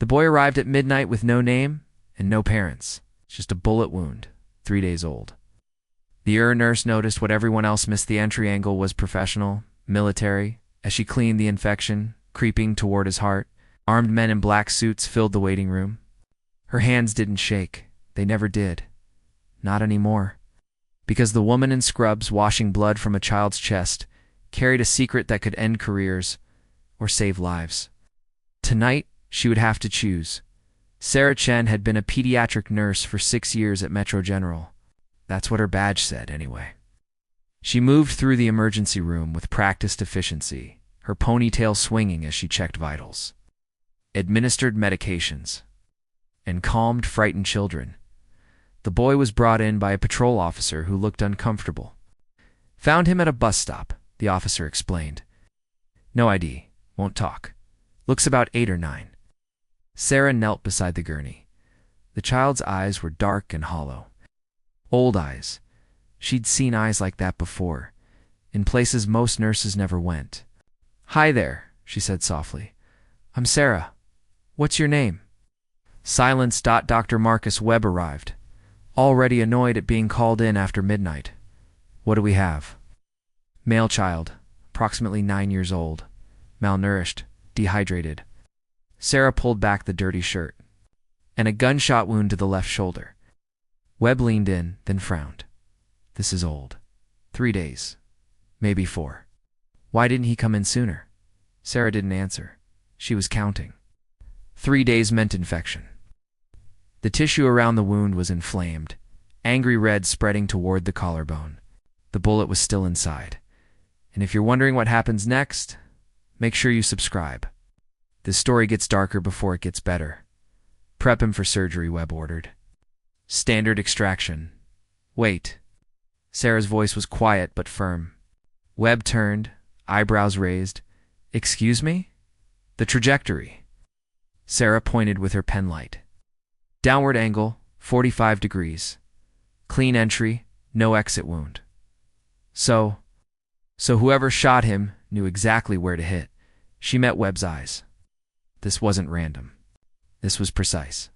The boy arrived at midnight with no name and no parents. Just a bullet wound, 3 days old. The nurse noticed what everyone else missed. The entry angle was professional, military, as she cleaned the infection, creeping toward his heart. Armed men in black suits filled the waiting room. Her hands didn't shake. They never did. Not anymore. Because the woman in scrubs washing blood from a child's chest carried a secret that could end careers or save lives. Tonight, she would have to choose. Sarah Chen had been a pediatric nurse for 6 years at Metro General. That's what her badge said, anyway. She moved through the emergency room with practiced efficiency, her ponytail swinging as she checked vitals, administered medications, and calmed frightened children. The boy was brought in by a patrol officer who looked uncomfortable. Found him at a bus stop, the officer explained. No ID, won't talk. Looks about 8 or 9. Sarah knelt beside the gurney. The child's eyes were dark and hollow. Old eyes. She'd seen eyes like that before, in places most nurses never went. Hi there, she said softly. I'm Sarah. What's your name? Silence. Dr. Marcus Webb arrived, already annoyed at being called in after midnight. What do we have? Male child, approximately 9 years old, malnourished, dehydrated. Sarah pulled back the dirty shirt. And a gunshot wound to the left shoulder. Webb leaned in, then frowned. This is old. 3 days. Maybe 4. Why didn't he come in sooner? Sarah didn't answer. She was counting. 3 days meant infection. The tissue around the wound was inflamed, angry red spreading toward the collarbone. The bullet was still inside. And if you're wondering what happens next, make sure you subscribe. This story gets darker before it gets better. Prep him for surgery, Webb ordered. Standard extraction. Wait. Sarah's voice was quiet but firm. Webb turned, eyebrows raised. Excuse me? The trajectory. Sarah pointed with her penlight. Downward angle, 45 degrees. Clean entry, no exit wound. So whoever shot him knew exactly where to hit. She met Webb's eyes. This wasn't random. This was precise.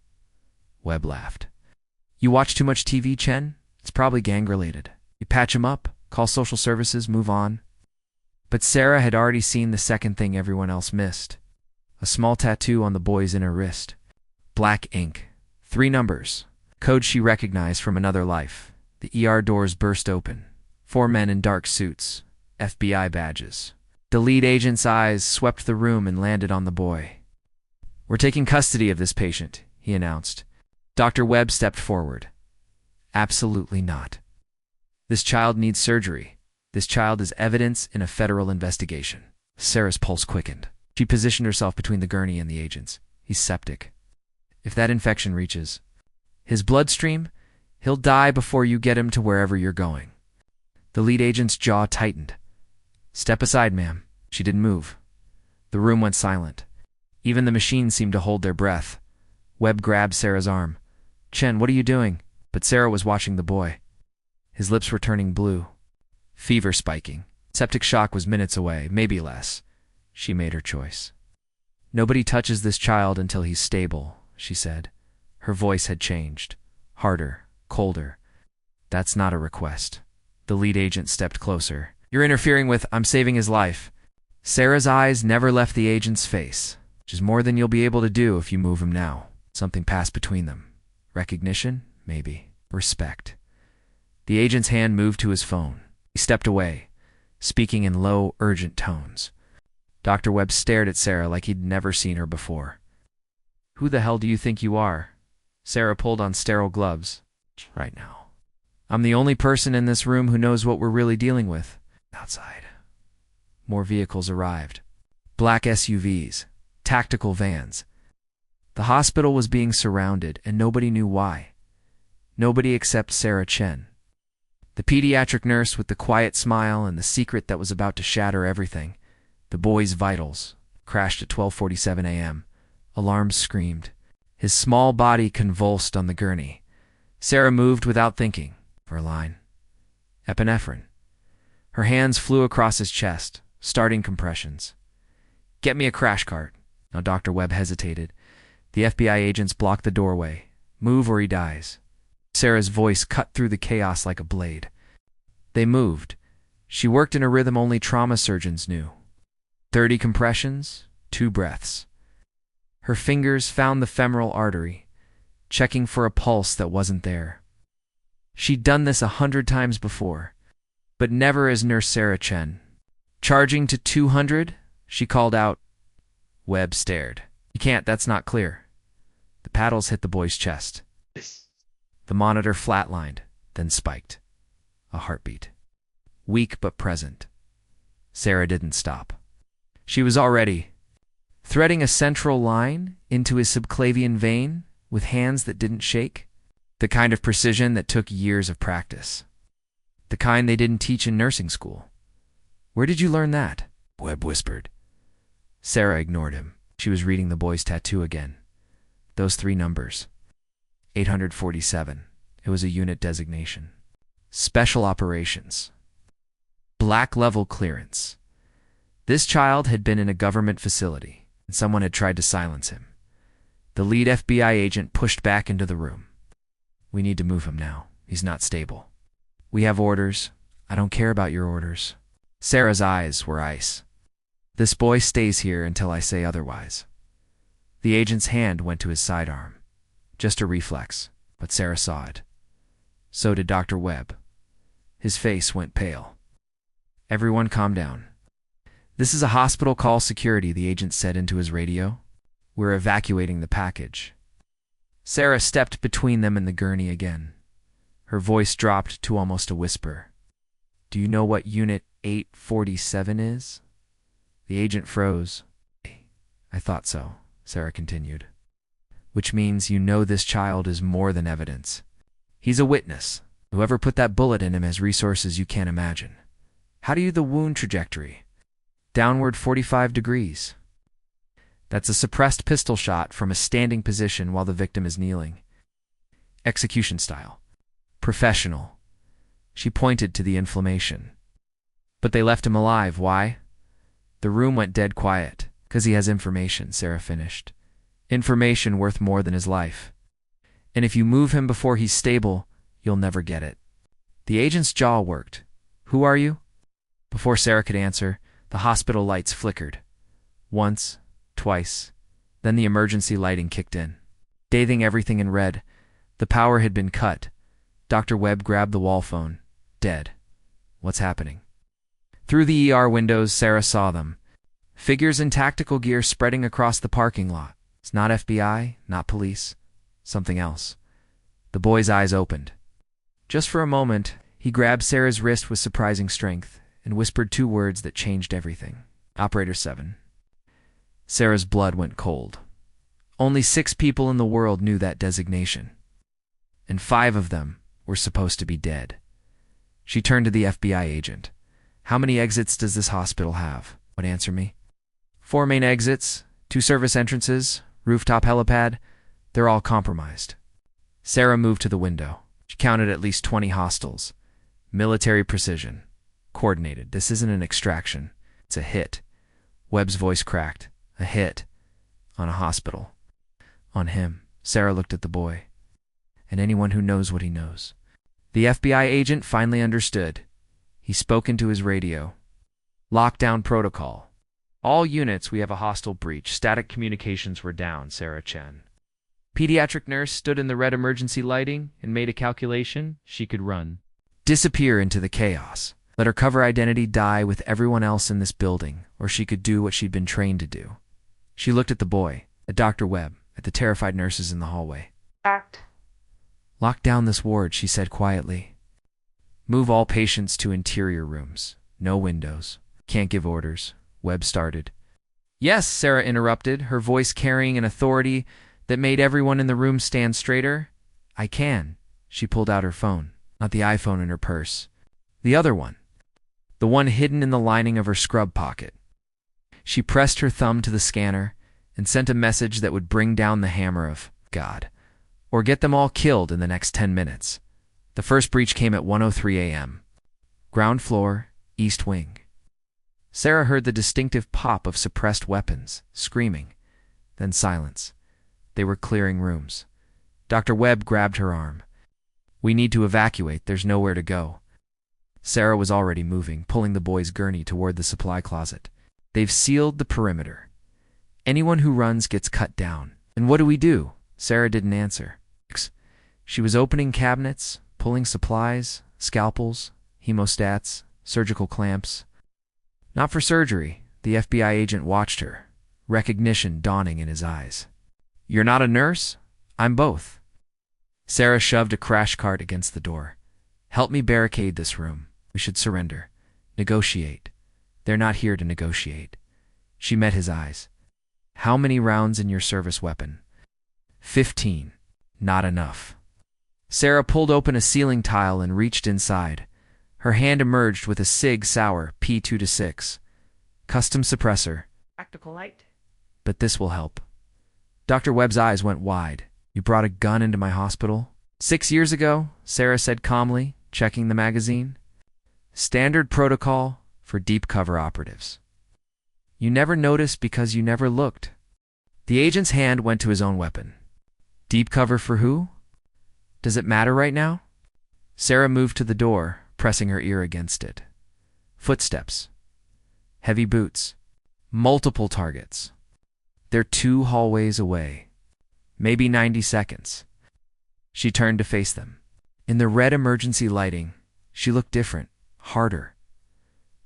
Webb laughed. You watch too much TV, Chen? It's probably gang-related. You patch him up, call social services, move on. But Sarah had already seen the second thing everyone else missed. A small tattoo on the boy's inner wrist. Black ink. 3 numbers. Code she recognized from another life. The ER doors burst open. 4 men in dark suits. FBI badges. The lead agent's eyes swept the room and landed on the boy. We're taking custody of this patient, he announced. Dr. Webb stepped forward. Absolutely not. This child needs surgery. This child is evidence in a federal investigation. Sarah's pulse quickened. She positioned herself between the gurney and the agents. He's septic. If that infection reaches his bloodstream, he'll die before you get him to wherever you're going. The lead agent's jaw tightened. Step aside, ma'am. She didn't move. The room went silent. Even the machines seemed to hold their breath. Webb grabbed Sarah's arm. Chen, what are you doing? But Sarah was watching the boy. His lips were turning blue. Fever spiking. Septic shock was minutes away, maybe less. She made her choice. Nobody touches this child until he's stable, she said. Her voice had changed. Harder, colder. That's not a request. The lead agent stepped closer. You're interfering with, I'm saving his life. Sarah's eyes never left the agent's face, which is more than you'll be able to do if you move him now. Something passed between them. Recognition? Maybe. Respect. The agent's hand moved to his phone. He stepped away, speaking in low, urgent tones. Dr. Webb stared at Sarah like he'd never seen her before. Who the hell do you think you are? Sarah pulled on sterile gloves. Right now. I'm the only person in this room who knows what we're really dealing with. Outside. More vehicles arrived. Black SUVs. Tactical vans. The hospital was being surrounded, and nobody knew why. Nobody except Sarah Chen. The pediatric nurse with the quiet smile and the secret that was about to shatter everything. The boy's vitals crashed at 12:47 a.m. Alarms screamed. His small body convulsed on the gurney. Sarah moved without thinking. For a line. Epinephrine. Her hands flew across his chest, starting compressions. Get me a crash cart. Now Dr. Webb hesitated. The FBI agents blocked the doorway. Move or he dies. Sarah's voice cut through the chaos like a blade. They moved. She worked in a rhythm only trauma surgeons knew. 30 compressions, 2 breaths. Her fingers found the femoral artery, checking for a pulse that wasn't there. She'd done this 100 times before, but never as Nurse Sarah Chen. Charging to 200, she called out. Webb stared. You can't, that's not clear. The paddles hit the boy's chest. The monitor flatlined, then spiked. A heartbeat. Weak but present. Sarah didn't stop. She was already threading a central line into his subclavian vein with hands that didn't shake. The kind of precision that took years of practice. The kind they didn't teach in nursing school. Where did you learn that? Webb whispered. Sarah ignored him. She was reading the boy's tattoo again. Those 3 numbers. 847. It was a unit designation. Special operations. Black level clearance. This child had been in a government facility, and someone had tried to silence him. The lead FBI agent pushed back into the room. We need to move him now. He's not stable. We have orders. I don't care about your orders. Sarah's eyes were ice. This boy stays here until I say otherwise. The agent's hand went to his sidearm. Just a reflex, but Sarah saw it. So did Dr. Webb. His face went pale. Everyone calm down. This is a hospital, call security, the agent said into his radio. We're evacuating the package. Sarah stepped between them and the gurney again. Her voice dropped to almost a whisper. Do you know what Unit 847 is? The agent froze. I thought so, Sarah continued. Which means you know this child is more than evidence. He's a witness. Whoever put that bullet in him has resources you can't imagine. How do you the wound trajectory? Downward 45 degrees. That's a suppressed pistol shot from a standing position while the victim is kneeling. Execution style. Professional. She pointed to the inflammation. But they left him alive. Why? The room went dead quiet. 'Cause he has information, Sarah finished. Information worth more than his life. And if you move him before he's stable, you'll never get it. The agent's jaw worked. Who are you? Before Sarah could answer, the hospital lights flickered. Once, twice, then the emergency lighting kicked in. Bathing everything in red, the power had been cut. Dr. Webb grabbed the wall phone. Dead. What's happening? Through the ER windows, Sarah saw them. Figures in tactical gear spreading across the parking lot. It's not FBI, not police. Something else. The boy's eyes opened. Just for a moment, he grabbed Sarah's wrist with surprising strength and whispered 2 words that changed everything. Operator 7. Sarah's blood went cold. Only 6 people in the world knew that designation. And 5 of them were supposed to be dead. She turned to the FBI agent. How many exits does this hospital have? Would answer me. 4 main exits, 2 service entrances, rooftop helipad. They're all compromised. Sarah moved to the window. She counted at least 20 hostiles. Military precision. Coordinated. This isn't an extraction. It's a hit. Webb's voice cracked. A hit. On a hospital. On him. Sarah looked at the boy. And anyone who knows what he knows. The FBI agent finally understood. He spoke into his radio. Lockdown protocol. All units, we have a hostile breach. Static communications were down, Sarah Chen. Pediatric nurse stood in the red emergency lighting and made a calculation. She could run. Disappear into the chaos. Let her cover identity die with everyone else in this building, or she could do what she'd been trained to do. She looked at the boy, at Dr. Webb, at the terrified nurses in the hallway. Act. Lock down this ward, she said quietly. Move all patients to interior rooms. No windows. Can't give orders. Webb started. Yes, Sarah interrupted, her voice carrying an authority that made everyone in the room stand straighter. I can. She pulled out her phone, not the iPhone in her purse. The other one. The one hidden in the lining of her scrub pocket. She pressed her thumb to the scanner and sent a message that would bring down the hammer of God, or get them all killed in the next 10 minutes. The first breach came at 1:03 a.m. Ground floor, east wing. Sarah heard the distinctive pop of suppressed weapons, screaming, then silence. They were clearing rooms. Dr. Webb grabbed her arm. We need to evacuate. There's nowhere to go. Sarah was already moving, pulling the boy's gurney toward the supply closet. They've sealed the perimeter. Anyone who runs gets cut down. And what do we do? Sarah didn't answer. She was opening cabinets, pulling supplies, scalpels, hemostats, surgical clamps. Not for surgery. The FBI agent watched her, recognition dawning in his eyes. You're not a nurse? I'm both. Sarah shoved a crash cart against the door. Help me barricade this room. We should surrender. Negotiate. They're not here to negotiate. She met his eyes. How many rounds in your service weapon? 15. Not enough. Sarah pulled open a ceiling tile and reached inside. Her hand emerged with a Sig Sauer P2-6. Custom suppressor. Practical light. But this will help. Dr. Webb's eyes went wide. You brought a gun into my hospital? 6 years ago, Sarah said calmly, checking the magazine. Standard protocol for deep cover operatives. You never noticed because you never looked. The agent's hand went to his own weapon. Deep cover for who? Does it matter right now? Sarah moved to the door, pressing her ear against it. Footsteps. Heavy boots. Multiple targets. They're 2 hallways away. Maybe 90 seconds. She turned to face them. In the red emergency lighting, she looked different, harder.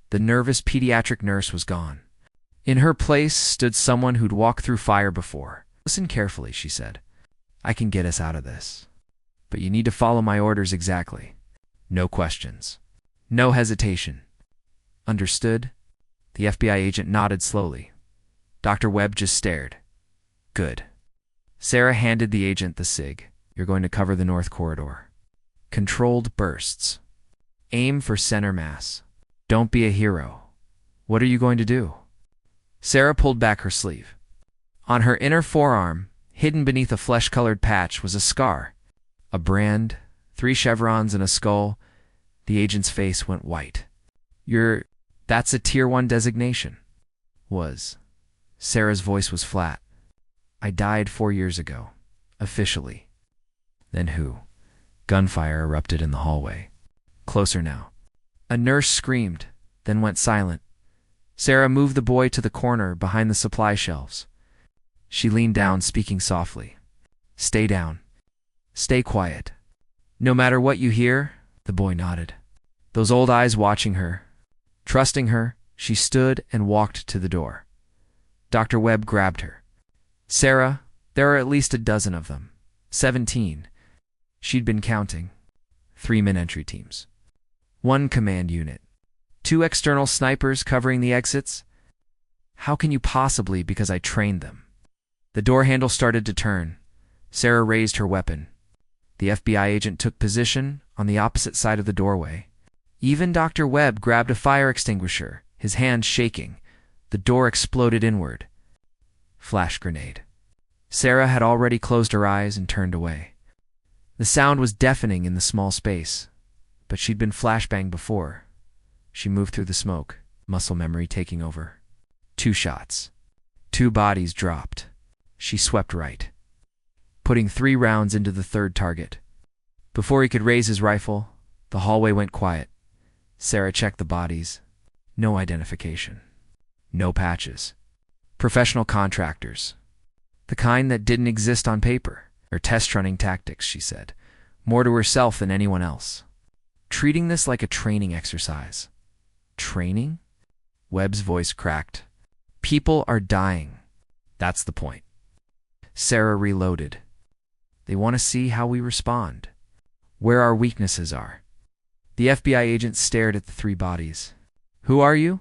The nervous pediatric nurse was gone. In her place stood someone who'd walked through fire before. Listen carefully, she said. I can get us out of this. But you need to follow my orders exactly. No questions. No hesitation. Understood? The FBI agent nodded slowly. Dr. Webb just stared. Good. Sarah handed the agent the SIG. You're going to cover the north corridor. Controlled bursts. Aim for center mass. Don't be a hero. What are you going to do? Sarah pulled back her sleeve. On her inner forearm, hidden beneath a flesh-colored patch, was a scar. A brand, 3 chevrons and a skull. The agent's face went white. That's a Tier 1 designation. Was. Sarah's voice was flat. I died 4 years ago. Officially. Then who? Gunfire erupted in the hallway. Closer now. A nurse screamed, then went silent. Sarah moved the boy to the corner behind the supply shelves. She leaned down, speaking softly. Stay down. Stay quiet. No matter what you hear, the boy nodded. Those old eyes watching her. Trusting her, she stood and walked to the door. Dr. Webb grabbed her. Sarah, there are at least a dozen of them. 17. She'd been counting. 3 mid-entry teams. 1 command unit. 2 external snipers covering the exits. How can you possibly, because I trained them? The door handle started to turn. Sarah raised her weapon. The FBI agent took position on the opposite side of the doorway. Even Dr. Webb grabbed a fire extinguisher, his hand shaking. The door exploded inward. Flash grenade. Sarah had already closed her eyes and turned away. The sound was deafening in the small space, but she'd been flashbanged before. She moved through the smoke, muscle memory taking over. 2 shots. 2 bodies dropped. She swept right, putting 3 rounds into the 3rd target. Before he could raise his rifle, the hallway went quiet. Sarah checked the bodies. No identification. No patches. Professional contractors. The kind that didn't exist on paper. Or test-running tactics, she said. More to herself than anyone else. Treating this like a training exercise. Training? Webb's voice cracked. People are dying. That's the point. Sarah reloaded. They want to see how we respond. Where our weaknesses are. The FBI agent stared at the 3 bodies. Who are you?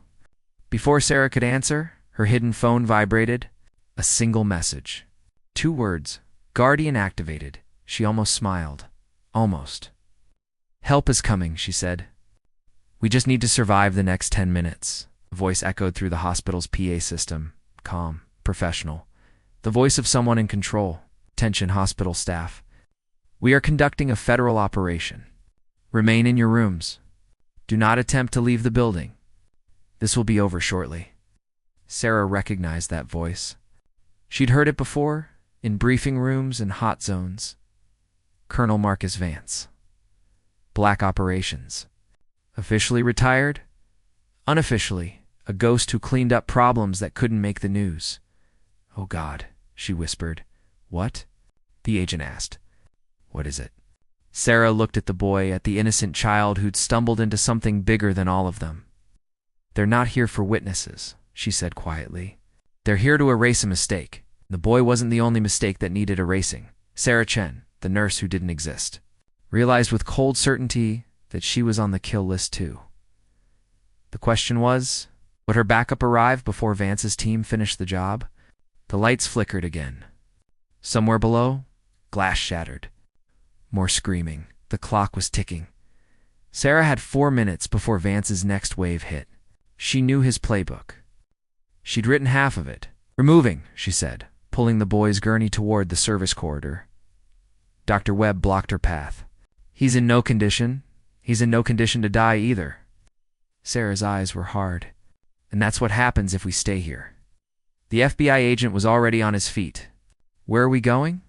Before Sarah could answer, her hidden phone vibrated. A single message. 2 words. Guardian activated. She almost smiled. Almost. Help is coming, she said. We just need to survive the next 10 minutes. A voice echoed through the hospital's PA system. Calm. Professional. The voice of someone in control. Attention hospital staff. We are conducting a federal operation. Remain in your rooms. Do not attempt to leave the building. This will be over shortly. Sarah recognized that voice. She'd heard it before, In briefing rooms and hot zones, Colonel Marcus Vance. Black operations. Officially retired? Unofficially, a ghost who cleaned up problems that couldn't make the news. "Oh God," she whispered. "What?" the agent asked. "What is it?" Sarah looked at the boy, at the innocent child who'd stumbled into something bigger than all of them. "They're not here for witnesses," she said quietly. "They're here to erase a mistake." The boy wasn't the only mistake that needed erasing. Sarah Chen, the nurse who didn't exist, realized with cold certainty that she was on the kill list too. The question was, would her backup arrive before Vance's team finished the job? The lights flickered again. Somewhere below, glass shattered. More screaming. The clock was ticking. Sarah had 4 minutes before Vance's next wave hit. She knew his playbook. She'd written half of it. "Removing," she said, pulling the boy's gurney toward the service corridor. Dr. Webb blocked her path. He's in no condition to die either." Sarah's eyes were hard. "And that's what happens if we stay here." The FBI agent was already on his feet. "Where are we going?"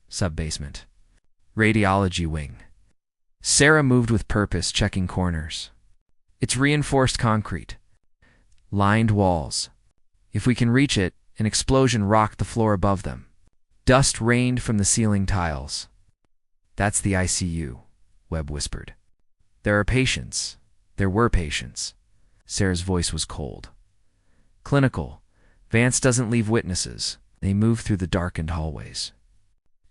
"Sub-basement. Radiology wing." Sarah moved with purpose, checking corners. "It's reinforced concrete. Lined walls. If we can reach it," an explosion rocked the floor above them. Dust rained from the ceiling tiles. "That's the ICU," Webb whispered. "There are patients. There were patients." Sarah's voice was cold. "Clinical. Vance doesn't leave witnesses." They moved through the darkened hallways.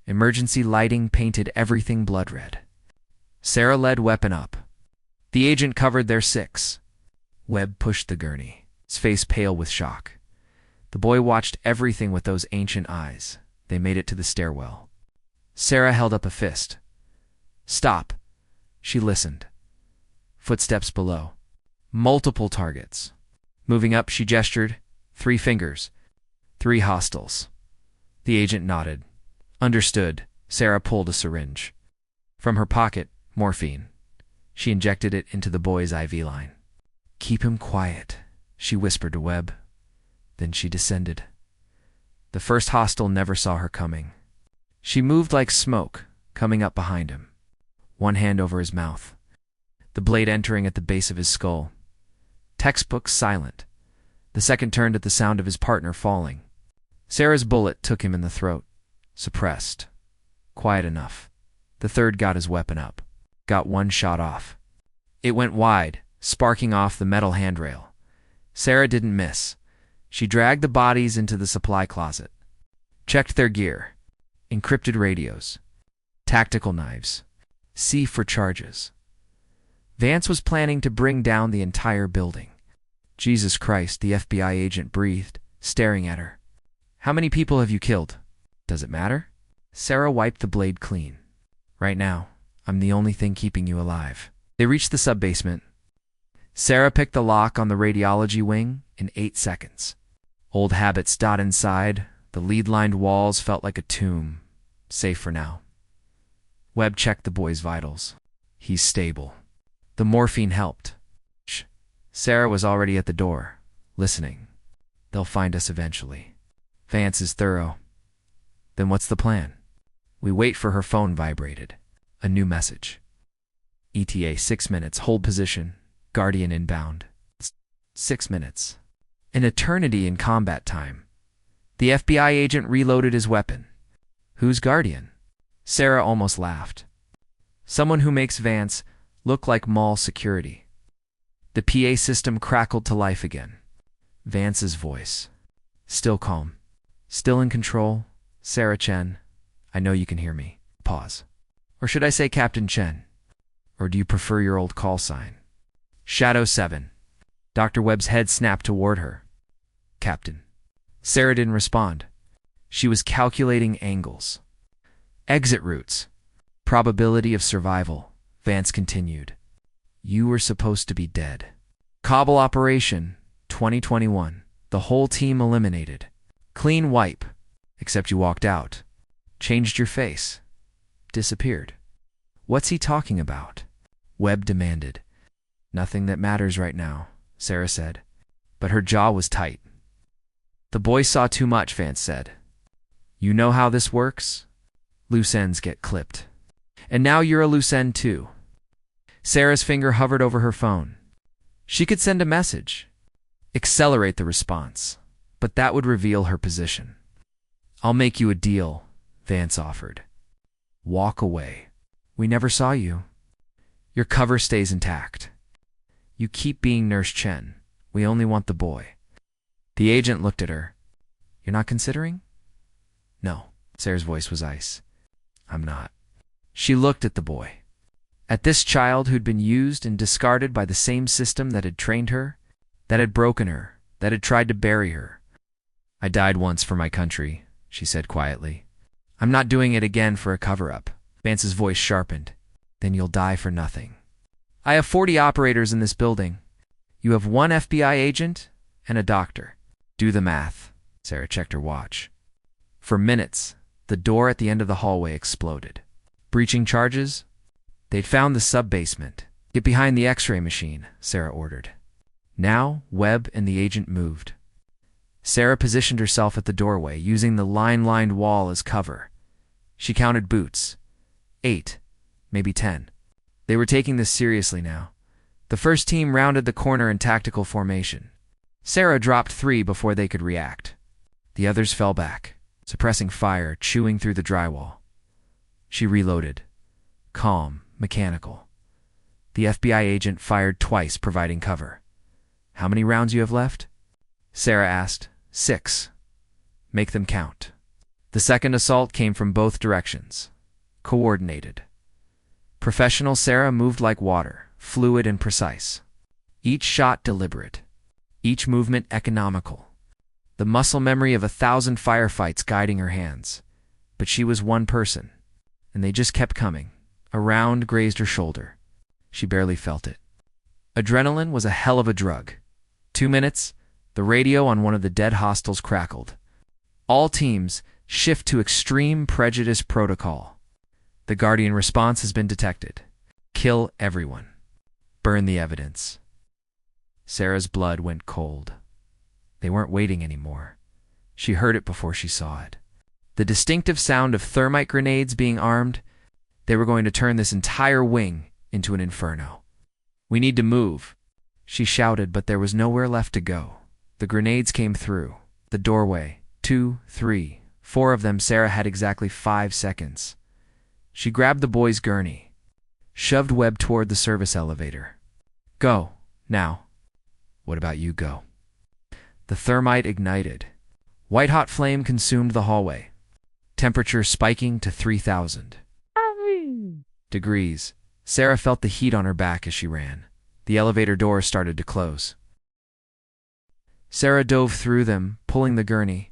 Emergency lighting painted everything blood red. Sarah led weapon up. The agent covered their 6. Webb pushed the gurney, his face pale with shock. The boy watched everything with those ancient eyes. They made it to the stairwell. Sarah held up a fist. "Stop." She listened. Footsteps below. Multiple targets. Moving up, she gestured. 3 fingers. 3 hostiles. The agent nodded. "Understood." Sarah pulled a syringe. From her pocket, morphine. She injected it into the boy's IV line. "Keep him quiet," she whispered to Webb. Then she descended. The first hostile never saw her coming. She moved like smoke, coming up behind him. One hand over his mouth. The blade entering at the base of his skull. Textbook silent. The second turned at the sound of his partner falling. Sarah's bullet took him in the throat. Suppressed. Quiet enough. The third got his weapon up. Got 1 shot off. It went wide, sparking off the metal handrail. Sarah didn't miss. She dragged the bodies into the supply closet. Checked their gear. Encrypted radios. Tactical knives. C for charges. Vance was planning to bring down the entire building. "Jesus Christ," the FBI agent breathed, staring at her. "How many people have you killed? Does it matter?" Sarah wiped the blade clean. "Right now, I'm the only thing keeping you alive." They reached the sub-basement. Sarah picked the lock on the radiology wing in 8 seconds. Old habits dot inside. The lead-lined walls felt like a tomb. Safe for now. Webb checked the boy's vitals. He's stable. The morphine helped. Shh. Sarah was already at the door, listening. They'll find us eventually. Vance is thorough. Then what's the plan? We wait for her phone vibrated. A new message. ETA 6 minutes. Hold position. Guardian inbound. 6 minutes. An eternity in combat time. The FBI agent reloaded his weapon. Who's Guardian? Sarah almost laughed. Someone who makes Vance look like mall security. The PA system crackled to life again. Vance's voice. Still calm. Still in control. "Sarah Chen, I know you can hear me." Pause. "Or should I say Captain Chen? Or do you prefer your old call sign?" "Shadow 7. Dr. Webb's head snapped toward her. "Captain." Sarah didn't respond. She was calculating angles. Exit routes. Probability of survival. Vance continued. "You were supposed to be dead. Kabul operation, 2021. The whole team eliminated. Clean wipe. Except you walked out. Changed your face. Disappeared." "What's he talking about?" Webb demanded. "Nothing that matters right now," Sarah said. But her jaw was tight. "The boy saw too much," Vance said. You know how this works? Loose ends get clipped. And now you're a loose end too. Sarah's finger hovered over her phone. She could send a message, accelerate the response, but that would reveal her position. I'll make you a deal, Vance offered. Walk away. We never saw you. Your cover stays intact. You keep being Nurse Chen. We only want the boy. The agent looked at her. You're not considering? No. Sarah's voice was ice. I'm not. She looked at the boy. At this child who'd been used and discarded by the same system that had trained her, that had broken her, that had tried to bury her. I died once for my country, she said quietly. I'm not doing it again for a cover-up. Vance's voice sharpened. Then you'll die for nothing. I have 40 operators in this building. You have 1 FBI agent and a doctor. Do the math. Sarah checked her watch. For minutes, the door at the end of the hallway exploded. Breaching charges? They'd found the sub-basement. Get behind the X-ray machine, Sarah ordered. Now, Webb and the agent moved. Sarah positioned herself at the doorway, using the line-lined wall as cover. She counted boots. 8, maybe 10. They were taking this seriously now. The first team rounded the corner in tactical formation. Sarah dropped 3 before they could react. The others fell back, suppressing fire, chewing through the drywall. She reloaded. Calm, mechanical. The FBI agent fired twice, providing cover. How many rounds you have left? Sarah asked. 6. Make them count. The second assault came from both directions. Coordinated. Professional Sarah moved like water, fluid and precise. Each shot deliberate. Each movement economical. The muscle memory of 1,000 firefights guiding her hands. But she was one person, and they just kept coming. A round grazed her shoulder. She barely felt it. Adrenaline was a hell of a drug. 2 minutes, the radio on one of the dead hostiles crackled. All teams shift to extreme prejudice protocol. The Guardian response has been detected. Kill everyone. Burn the evidence. Sarah's blood went cold. They weren't waiting anymore. She heard it before she saw it. The distinctive sound of thermite grenades being armed. They were going to turn this entire wing into an inferno. We need to move, she shouted, but there was nowhere left to go. The grenades came through. The doorway. 2, 3, 4 of them. Sarah had exactly 5 seconds. She grabbed the boy's gurney, shoved Webb toward the service elevator. Go, now. What about you, go? The thermite ignited. White-hot flame consumed the hallway, temperature spiking to 3,000 degrees. Sarah felt the heat on her back as she ran. The elevator doors started to close. Sarah dove through them, pulling the gurney.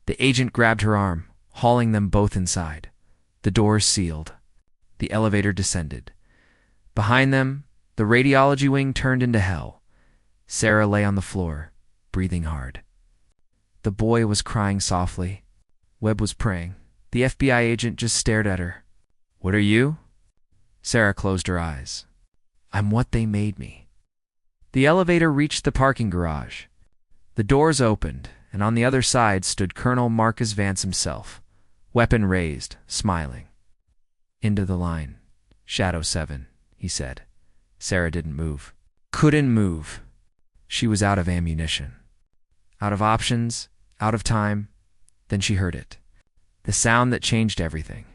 The agent grabbed her arm, hauling them both inside. The doors sealed. The elevator descended. Behind them, the radiology wing turned into hell. Sarah lay on the floor, breathing hard. The boy was crying softly. Webb was praying. The FBI agent just stared at her. What are you? Sarah closed her eyes. I'm what they made me. The elevator reached the parking garage. The doors opened, and on the other side stood Colonel Marcus Vance himself, weapon raised, smiling. Into the line. Shadow 7, he said. Sarah didn't move. Couldn't move. She was out of ammunition. Out of options, out of time. Then she heard it. The sound that changed everything.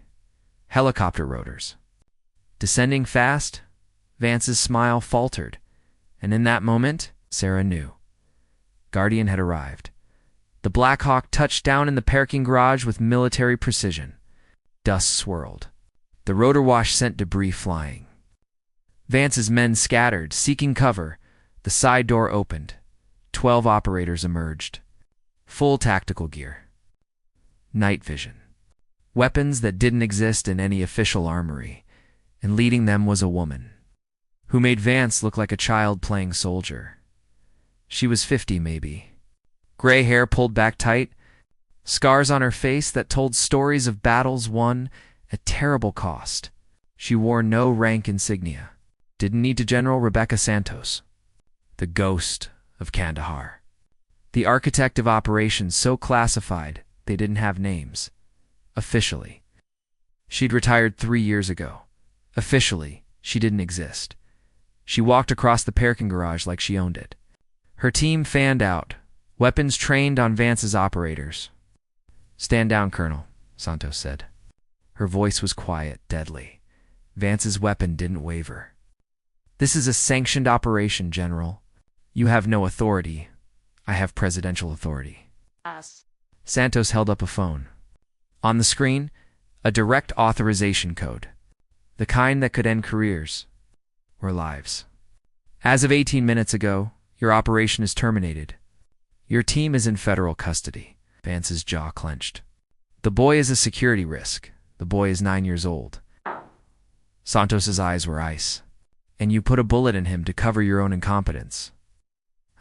Helicopter rotors. Descending fast, Vance's smile faltered, and in that moment, Sarah knew. Guardian had arrived. The Black Hawk touched down in the parking garage with military precision. Dust swirled. The rotor wash sent debris flying. Vance's men scattered, seeking cover. The side door opened. 12 operators emerged. Full tactical gear. Night vision. Weapons that didn't exist in any official armory. And leading them was a woman, who made Vance look like a child playing soldier. She was 50, maybe. Gray hair pulled back tight, scars on her face that told stories of battles won at terrible cost. She wore no rank insignia. Didn't need to General Rebecca Santos, the ghost of Kandahar. The architect of operations so classified they didn't have names. officially. She'd retired 3 years ago. Officially, she didn't exist. She walked across the parking garage like she owned it. Her team fanned out, weapons trained on Vance's operators. "Stand down, Colonel," Santos said. Her voice was quiet, deadly. Vance's weapon didn't waver. "This is a sanctioned operation, General. You have no authority. I have presidential authority." Santos held up a phone. On the screen, a direct authorization code. The kind that could end careers or lives. "As of 18 minutes ago, your operation is terminated. Your team is in federal custody." Vance's jaw clenched. "The boy is a security risk. The boy is 9 years old." Santos's eyes were ice. "And you put a bullet in him to cover your own incompetence."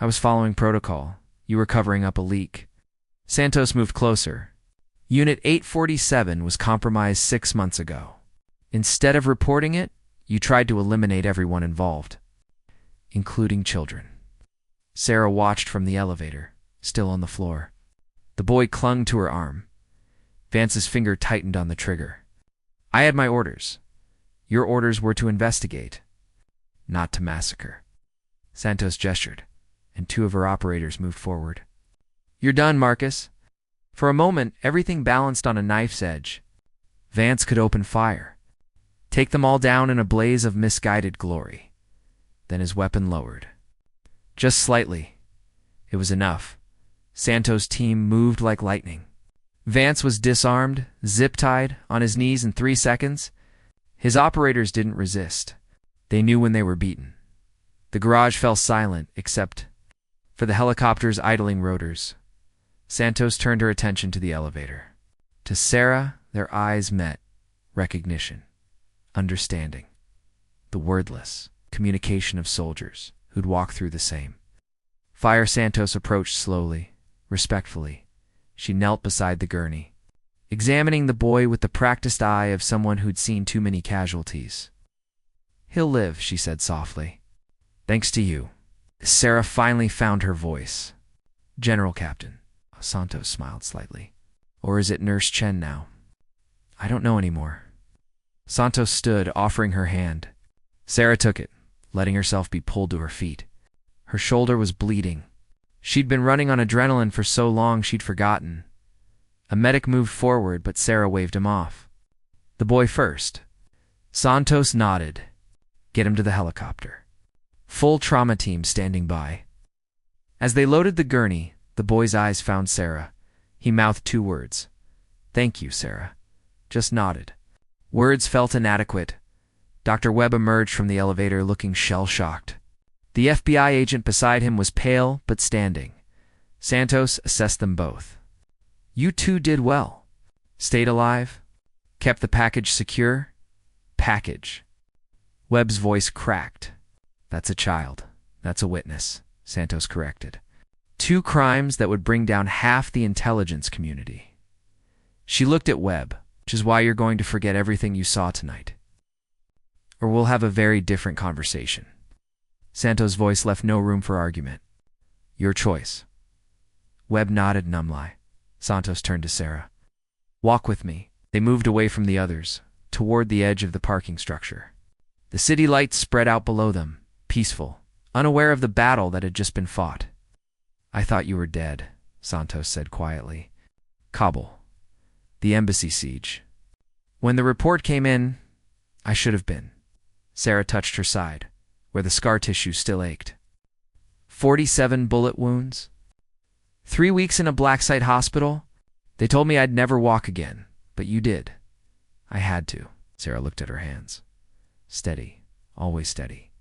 "I was following protocol. You were covering up a leak." Santos moved closer. "Unit 847 was compromised 6 months ago. Instead of reporting it, you tried to eliminate everyone involved, including children." Sarah watched from the elevator, still on the floor. The boy clung to her arm. Vance's finger tightened on the trigger. "I had my orders. Your orders were to investigate, not to massacre." Santos gestured, and 2 of her operators moved forward. "You're done, Marcus." For a moment, everything balanced on a knife's edge. Vance could open fire, take them all down in a blaze of misguided glory. Then his weapon lowered. Just slightly. It was enough. Santos' team moved like lightning. Vance was disarmed, zip-tied, on his knees in 3 seconds. His operators didn't resist. They knew when they were beaten. The garage fell silent, except for the helicopter's idling rotors. Santos turned her attention to the elevator. To Sarah, their eyes met. Recognition. Understanding. The wordless communication of soldiers who'd walked through the same. Fire Santos approached slowly, respectfully. She knelt beside the gurney, examining the boy with the practiced eye of someone who'd seen too many casualties. "He'll live," she said softly. "Thanks to you." Sarah finally found her voice. "General Captain." Santos smiled slightly. "Or is it Nurse Chen now?" "I don't know anymore." Santos stood, offering her hand. Sarah took it, letting herself be pulled to her feet. Her shoulder was bleeding. She'd been running on adrenaline for so long she'd forgotten. A medic moved forward, but Sarah waved him off. "The boy first." Santos nodded. "Get him to the helicopter." Full trauma team standing by. As they loaded the gurney, the boy's eyes found Sarah. He mouthed 2 words. "Thank you, Sarah." Just nodded. Words felt inadequate. Dr. Webb emerged from the elevator looking shell-shocked. The FBI agent beside him was pale but standing. Santos assessed them both. "You 2 did well. Stayed alive. Kept the package secure." "Package." Webb's voice cracked. "That's a child. That's a witness," Santos corrected. 2 crimes that would bring down half the intelligence community. She looked at Webb, which is why you're going to forget everything you saw tonight. Or we'll have a very different conversation. Santos' voice left no room for argument. "Your choice." Webb nodded numbly. Santos turned to Sarah. "Walk with me." They moved away from the others, toward the edge of the parking structure. The city lights spread out below them, peaceful, unaware of the battle that had just been fought. "I thought you were dead," Santos said quietly. "Kabul. The embassy siege. When the report came in, I should have been." Sarah touched her side, where the scar tissue still ached. 47 bullet wounds. 3 weeks in a black site hospital. They told me I'd never walk again, but you did. I had to. Sarah looked at her hands. Steady, always steady.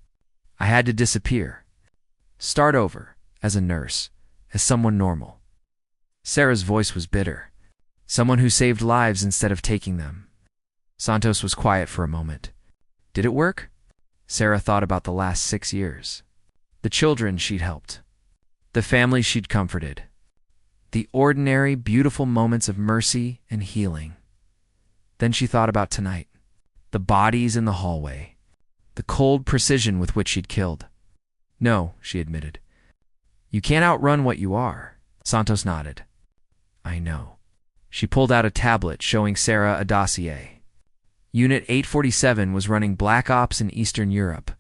I had to disappear. Start over, as a nurse, as someone normal. Sarah's voice was bitter. Someone who saved lives instead of taking them. Santos was quiet for a moment. Did it work? Sarah thought about the last 6 years. The children she'd helped. The families she'd comforted. The ordinary, beautiful moments of mercy and healing. Then she thought about tonight. The bodies in the hallway. The cold precision with which she'd killed. No, she admitted. You can't outrun what you are. Santos nodded. I know. She pulled out a tablet showing Sarah a dossier. Unit 847 was running black ops in Eastern Europe.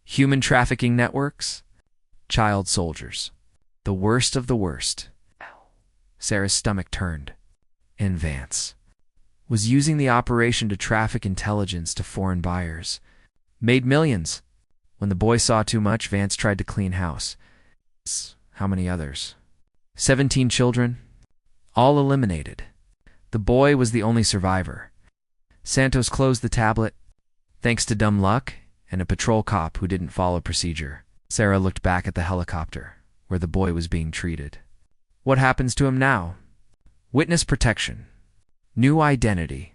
Human trafficking networks? Child soldiers. The worst of the worst. Sarah's stomach turned. And Vance was using the operation to traffic intelligence to foreign buyers. Made millions. When the boy saw too much, Vance tried to clean house. How many others? 17 children, all eliminated. The boy was the only survivor. Santos closed the tablet, thanks to dumb luck and a patrol cop who didn't follow procedure. Sarah looked back at the helicopter, where the boy was being treated. What happens to him now? Witness protection. New identity.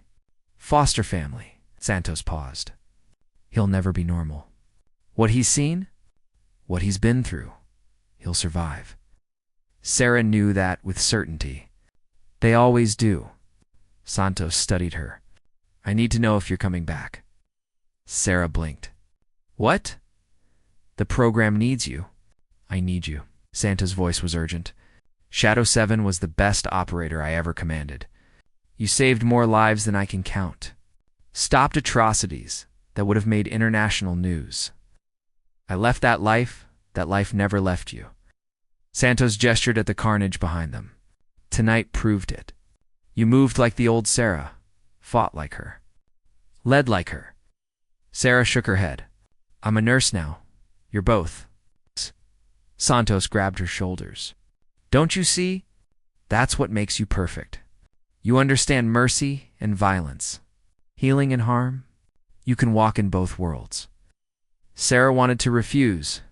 Foster family. Santos paused. He'll never be normal. What he's seen? What he's been through. He'll survive. Sarah knew that with certainty. They always do. Santos studied her. I need to know if you're coming back. Sarah blinked. What? The program needs you. I need you. Santa's voice was urgent. Shadow 7 was the best operator I ever commanded. You saved more lives than I can count. Stopped atrocities that would have made international news. I left that life never left you. Santos gestured at the carnage behind them. Tonight proved it. You moved like the old Sarah, fought like her, led like her. Sarah shook her head. I'm a nurse now. You're both. Santos grabbed her shoulders. Don't you see? That's what makes you perfect. You understand mercy and violence, healing and harm. You can walk in both worlds. Sarah wanted to refuse,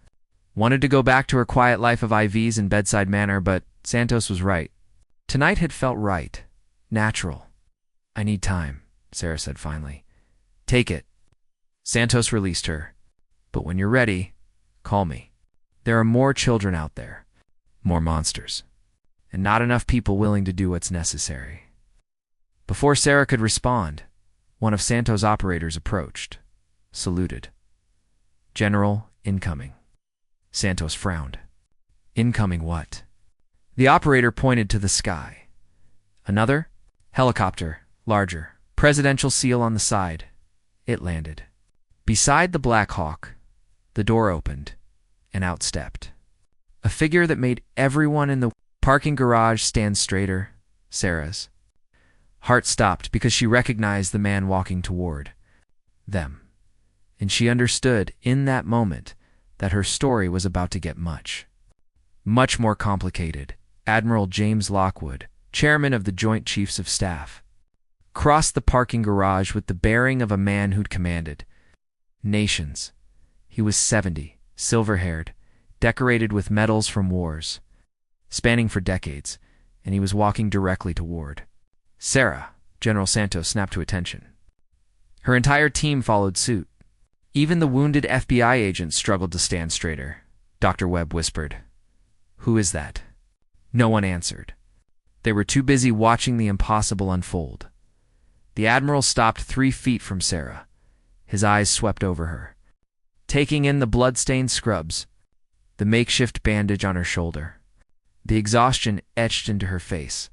wanted to go back to her quiet life of IVs and bedside manner, but Santos was right. Tonight had felt right, natural. I need time, Sarah said finally. Take it. Santos released her. But when you're ready, call me. There are more children out there, more monsters, and not enough people willing to do what's necessary. Before Sarah could respond, one of Santos' operators approached, saluted. General, incoming. Santos frowned. Incoming what? The operator pointed to the sky. Another? Helicopter, larger. Presidential seal on the side. It landed. Beside the Black Hawk, the door opened, and out stepped a figure that made everyone in the parking garage stand straighter. Sarah's heart stopped because she recognized the man walking toward them, and she understood in that moment that her story was about to get much more complicated. Admiral James Lockwood, chairman of the Joint Chiefs of Staff, crossed the parking garage with the bearing of a man who'd commanded nations. He was 70, silver-haired, decorated with medals from wars, spanning for decades, and he was walking directly toward Sarah. General Santos snapped to attention. Her entire team followed suit. Even the wounded FBI agent struggled to stand straighter. Dr. Webb whispered, "Who is that?" No one answered. They were too busy watching the impossible unfold. The Admiral stopped 3 feet from Sarah. His eyes swept over her, taking in the blood-stained scrubs, the makeshift bandage on her shoulder, the exhaustion etched into her face.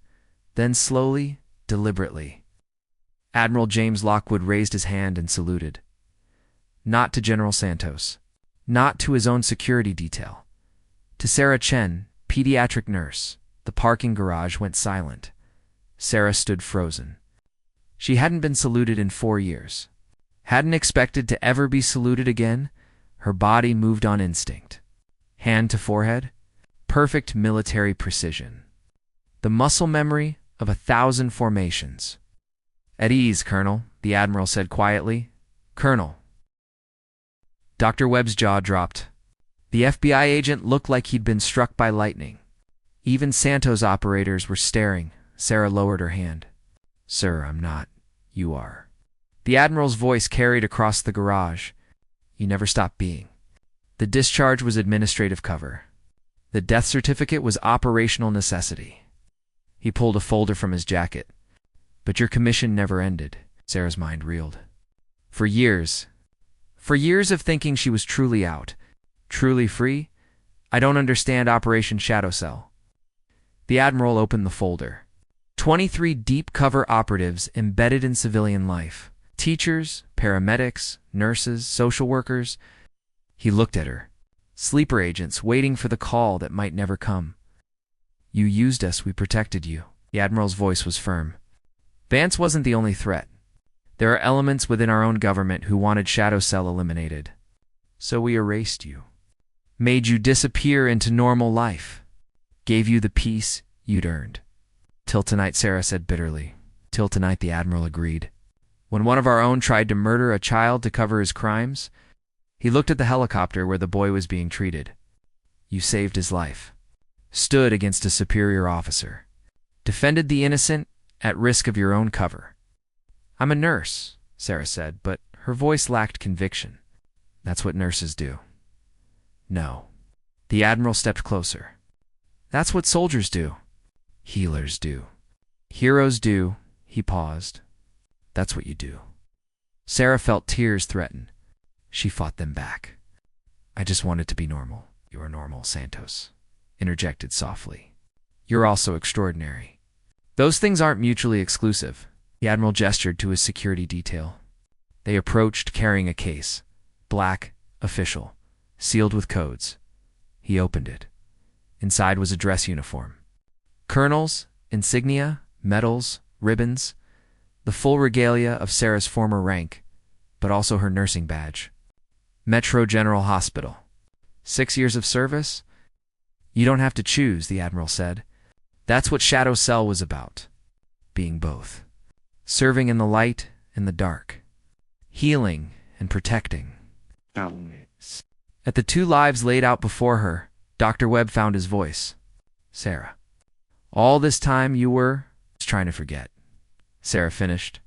Then slowly, deliberately, Admiral James Lockwood raised his hand and saluted. Not to General Santos, not to his own security detail. To Sarah Chen, pediatric nurse. The parking garage went silent. Sarah stood frozen. She hadn't been saluted in 4 years. Hadn't expected to ever be saluted again. Her body moved on instinct. Hand to forehead. Perfect military precision. The muscle memory of 1,000 formations. At ease, Colonel, the Admiral said quietly. Colonel. Dr. Webb's jaw dropped. The FBI agent looked like he'd been struck by lightning. Even Santos operators were staring. Sarah lowered her hand. Sir, I'm not. You are. The Admiral's voice carried across the garage. You never stopped being. The discharge was administrative cover. The death certificate was operational necessity. He pulled a folder from his jacket. But your commission never ended. Sarah's mind reeled. For years of thinking she was truly out, truly free, I don't understand Operation Shadow Cell. The Admiral opened the folder. 23 deep-cover operatives embedded in civilian life. Teachers, paramedics, nurses, social workers. He looked at her. Sleeper agents waiting for the call that might never come. You used us, we protected you. The Admiral's voice was firm. Vance wasn't the only threat. There are elements within our own government who wanted Shadow Cell eliminated. So we erased you. Made you disappear into normal life. Gave you the peace you'd earned. Till tonight, Sarah said bitterly. Till tonight, the Admiral agreed. When one of our own tried to murder a child to cover his crimes, he looked at the helicopter where the boy was being treated. You saved his life. Stood against a superior officer. Defended the innocent at risk of your own cover. I'm a nurse, Sarah said, but her voice lacked conviction. That's what nurses do. No. The Admiral stepped closer. That's what soldiers do. Healers do. Heroes do. He paused. That's what you do. Sarah felt tears threaten. She fought them back. I just wanted to be normal. You're normal, Santos interjected softly. You're also extraordinary. Those things aren't mutually exclusive. The Admiral gestured to his security detail. They approached carrying a case. Black, official, sealed with codes. He opened it. Inside was a dress uniform. Colonels, insignia, medals, ribbons, the full regalia of Sarah's former rank, but also her nursing badge. Metro General Hospital. 6 years of service? You don't have to choose, the Admiral said. That's what Shadow Cell was about. Being both. Serving in the light and the dark. Healing and protecting. At the two lives laid out before her, Dr. Webb found his voice. Sarah. All this time you were trying to forget. Sarah finished.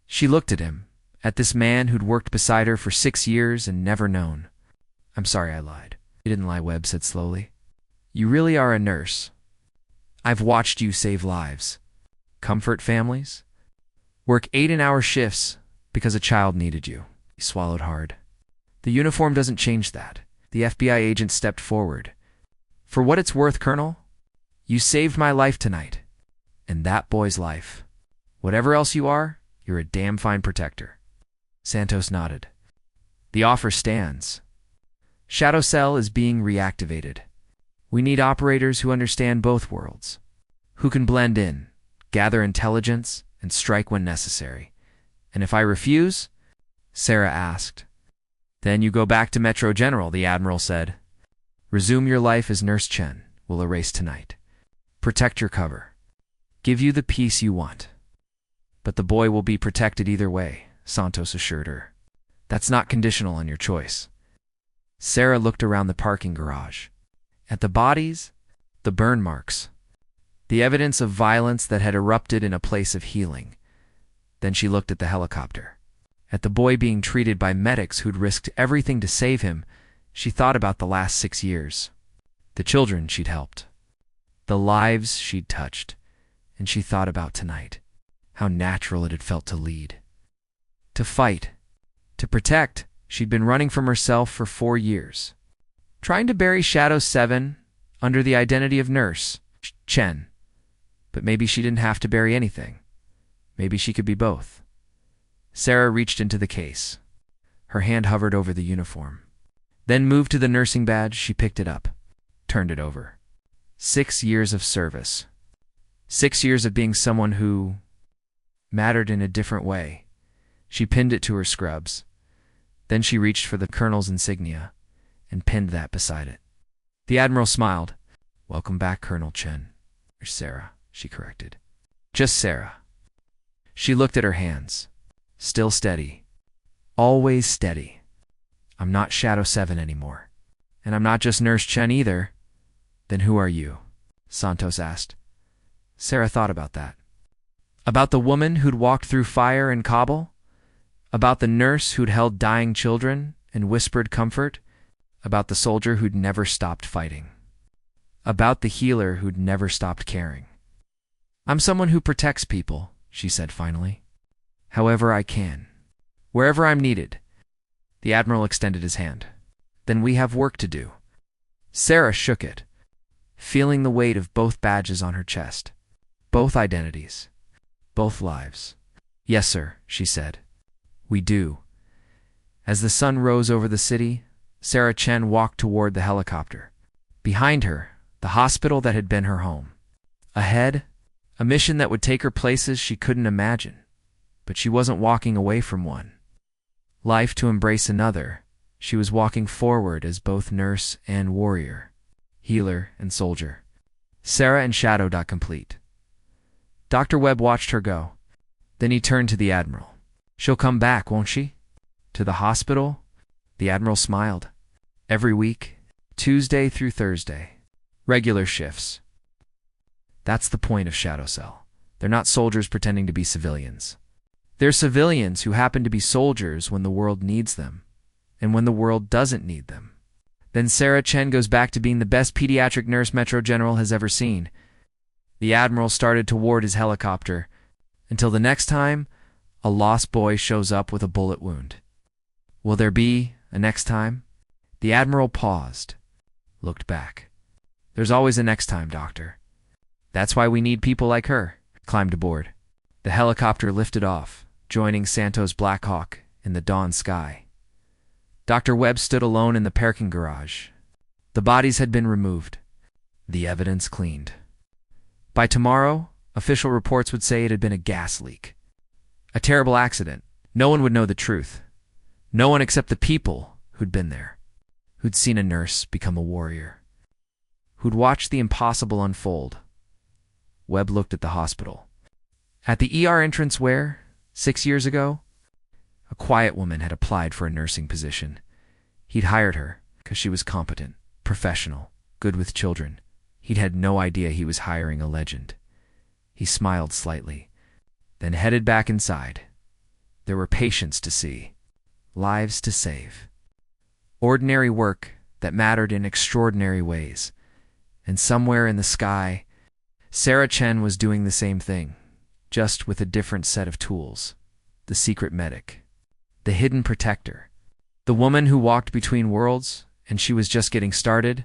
She looked at him, at this man who'd worked beside her for 6 years and never known. I'm sorry I lied. You didn't lie, Webb said slowly. You really are a nurse. I've watched you save lives. Comfort families. Work 8-hour shifts because a child needed you. He swallowed hard. The uniform doesn't change that. The FBI agent stepped forward. For what it's worth, Colonel, you saved my life tonight. And that boy's life. Whatever else you are, you're a damn fine protector. Santos nodded. The offer stands. Shadow Cell is being reactivated. We need operators who understand both worlds, who can blend in, gather intelligence, and strike when necessary. And if I refuse? Sarah asked. Then you go back to Metro General, the Admiral said. Resume your life as Nurse Chen. We'll erase tonight. Protect your cover. Give you the peace you want. But the boy will be protected either way, Santos assured her. That's not conditional on your choice. Sarah looked around the parking garage. At the bodies, the burn marks, the evidence of violence that had erupted in a place of healing. Then she looked at the helicopter. At the boy being treated by medics who'd risked everything to save him, she thought about the last 6 years. The children she'd helped. The lives she'd touched. And she thought about tonight. How natural it had felt to lead. To fight. To protect. She'd been running from herself for 4 years. Trying to bury Shadow 7 under the identity of Nurse Chen. But maybe she didn't have to bury anything. Maybe she could be both. Sarah reached into the case. Her hand hovered over the uniform. Then moved to the nursing badge. She picked it up. Turned it over. 6 years of service. 6 years of being someone who mattered in a different way. She pinned it to her scrubs. Then she reached for the colonel's insignia and pinned that beside it. The Admiral smiled. Welcome back, Colonel Chen. Or Sarah, she corrected. Just Sarah. She looked at her hands. Still steady. Always steady. I'm not Shadow 7 anymore. And I'm not just Nurse Chen either. Then who are you? Santos asked. Sarah thought about that. About the woman who'd walked through fire in Kabul? About the nurse who'd held dying children and whispered comfort? About the soldier who'd never stopped fighting? About the healer who'd never stopped caring? I'm someone who protects people, she said finally. However I can. Wherever I'm needed. The Admiral extended his hand. Then we have work to do. Sarah shook it, feeling the weight of both badges on her chest. Both identities. Both lives. Yes, sir, she said. We do. As the sun rose over the city, Sarah Chen walked toward the helicopter. Behind her, the hospital that had been her home. Ahead, a mission that would take her places she couldn't imagine. But she wasn't walking away from one. Life to embrace another. She was walking forward as both nurse and warrior, healer and soldier. Sarah and Shadow. Complete. Dr. Webb watched her go. Then he turned to the Admiral. She'll come back, won't she? To the hospital? The Admiral smiled. Every week, Tuesday through Thursday. Regular shifts. That's the point of Shadow Cell. They're not soldiers pretending to be civilians. They're civilians who happen to be soldiers when the world needs them, and when the world doesn't need them. Then Sarah Chen goes back to being the best pediatric nurse Metro General has ever seen. The Admiral started toward his helicopter, until the next time, a lost boy shows up with a bullet wound. Will there be a next time? The Admiral paused, looked back. There's always a next time, Doctor. That's why we need people like her. Climbed aboard. The helicopter lifted off, joining Santos Black Hawk in the dawn sky. Dr. Webb stood alone in the parking garage. The bodies had been removed, the evidence cleaned. By tomorrow, official reports would say it had been a gas leak. A terrible accident. No one would know the truth. No one except the people who'd been there, who'd seen a nurse become a warrior, who'd watched the impossible unfold. Webb looked at the hospital. At the ER entrance where, 6 years ago, a quiet woman had applied for a nursing position. He'd hired her because she was competent, professional, good with children. He'd had no idea he was hiring a legend. He smiled slightly, then headed back inside. There were patients to see, lives to save. Ordinary work that mattered in extraordinary ways. And somewhere in the sky, Sarah Chen was doing the same thing, just with a different set of tools. The secret medic. The hidden protector. The woman who walked between worlds, and she was just getting started.